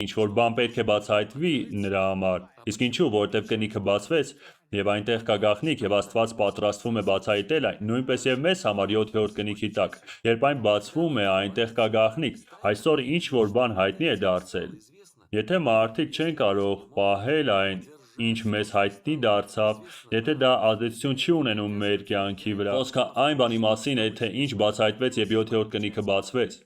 ինչ-որ բան պետք է բացահայտվի նրա համար, իսկ ինչու, որովհետև կնիքը բացվեց և այնտեղ կա գաղտնիք և Աստված պատրաստվում է բացահայտել այն, նույնպես և մեզ համար 7-րդ կնիքի տակ, երբ այն բացվում է, այնտեղ կա գաղտնիք, այսօր ինչ-որ բան հայտնի է դարձել, եթե մարդիկ չեն կարող պահել այն, ինչ մեզ հայտնի դարձավ, եթե դա ազդեցություն չի ունենում մեր կյանքի վրա, խոսքը այն բանի մասին է, թե ինչ բացահայտվեց և 7-րդ կնիքը բացվեց,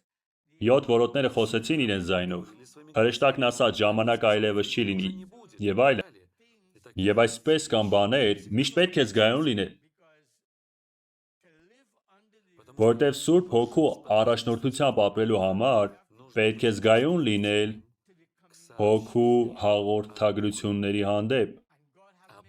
7 որոտները խոսեցին իրենց ձայնով, հրեշտակն ասաց ժամանակ այլևս չի լինի և այլն, և այսպես կան բաներ, միշտ պետք է զգայուն լինել, որովհետև Սուրբ Հոգու առաջնորդությամբ ապրելու համար պետք է զգայուն լինել Հոգու հաղորդագրությունների հանդեպ,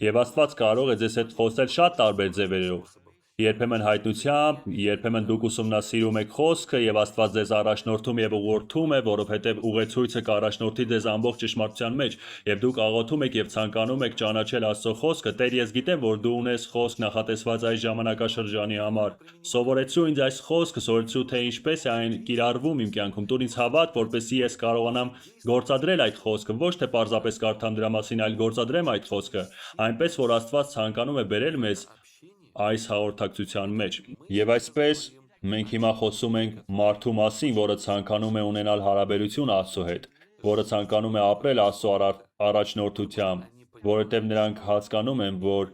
և Աստված կարող է ձեզ հետ խոսել շատ տարբեր ձևերով, երբեմն հայտնությամբ, երբեմն դուք ուսումնասիրում եք խոսքը և Աստված ձեզ առաջնորդում և ուղղորդում է, որովհետև ուղեցույցը կառաջնորդի ձեզ ամբողջ ճշմարտության մեջ, և դուք աղոթում եք և ցանկանում եք ճանաչել Աստծո խոսքը, Տեր, ես գիտեմ, որ դու ունես խոսք նախատեսված այս ժամանակաշրջանի համար, սովորեցրու ինձ այս խոսքը, սովորեցրու, թե ինչպես է այն կիրառվում իմ կյանքում, տուր ինձ հավատ, որպեսզի ես կարողանամ գործադրել այդ խոսքը, ոչ թե պարզապես կարդամ դրա մասին, այլ գործադրեմ այդ խոսքը, այնպես, որ Աստված ցանկանում է բերել մեզ այս հաղորդակցության մեջ, և այսպես մենք հիմա խոսում ենք մարդու մասին, որը ցանկանում է ունենալ հարաբերություն Աստծո հետ, որը ցանկանում է ապրել Աստծո առաջնորդությամբ, որովհետև նրանք հասկանում են, որ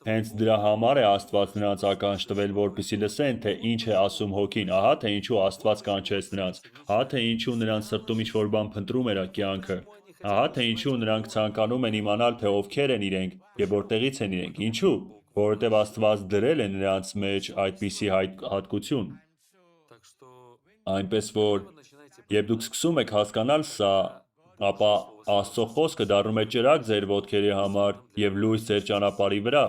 հենց դրա համար է Աստված նրանց ականջ տվել, որպեսզի լսեն, թե ինչ է ասում Հոգին, ահա թե ինչու Աստված կանչեց նրանց, ահա թե ինչու նրանց սրտում ինչ-որ բան փնտրում էր կյանքը, ահա թե ինչու նրանք ցանկանում են իմանալ, թե ովքեր են իրենք և որտեղից են իրենք, ինչու, որովհետև Աստված դրել է նրանց մեջ այդպիսի հատկություն, այնպես որ, երբ դուք սկսում եք հասկանալ սա, ապա Աստծո խոսքը դառնում է ճրագ ձեր ոտքերի համար և լույս ձեր ճանապարհի վրա,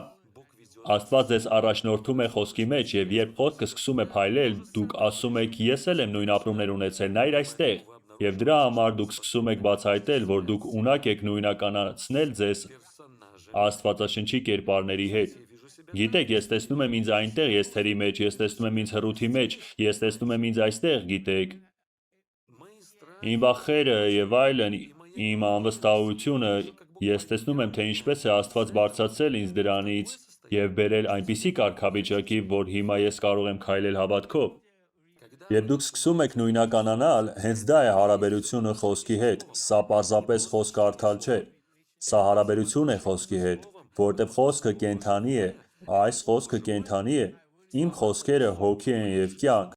Աստված ձեզ առաջնորդում է խոսքի մեջ, և երբ խոսքը սկսում է փայլել, դուք ասում եք, ես էլ եմ նույն ապրումներ ունեցել, նայիր այստեղ, և դրա համար դուք սկսում եք բացահայտել, որ դուք ունակ եք նույնականացնել ձեզ Աստվածաշնչի կերպարների հետ, գիտեք, ես տեսնում եմ ինձ այնտեղ, ես թերի մեջ, ես տեսնում եմ ինձ հռութի մեջ, ես տեսնում եմ ինձ այստեղ, գիտեք, իմ վախերը և այլն, իմ անվստահությունը, ես տեսնում եմ, թե ինչպես է Աստված բարձրացրել ինձ դրանից և բերել այնպիսի կարգավիճակի, որ հիմա ես կարող եմ քայլել հավատքով, երբ դուք սկսում եք նույնականանալ, հենց դա է հարաբերությունը Խոսքի հետ, սա պարզապես խոսք կարդալ չէ, սա հարաբերություն է Խոսքի հետ, որովհետև Խոսքը կենդանի է, այս Խոսքը կենդանի է, իմ խոսքերը հոգի են և կյանք,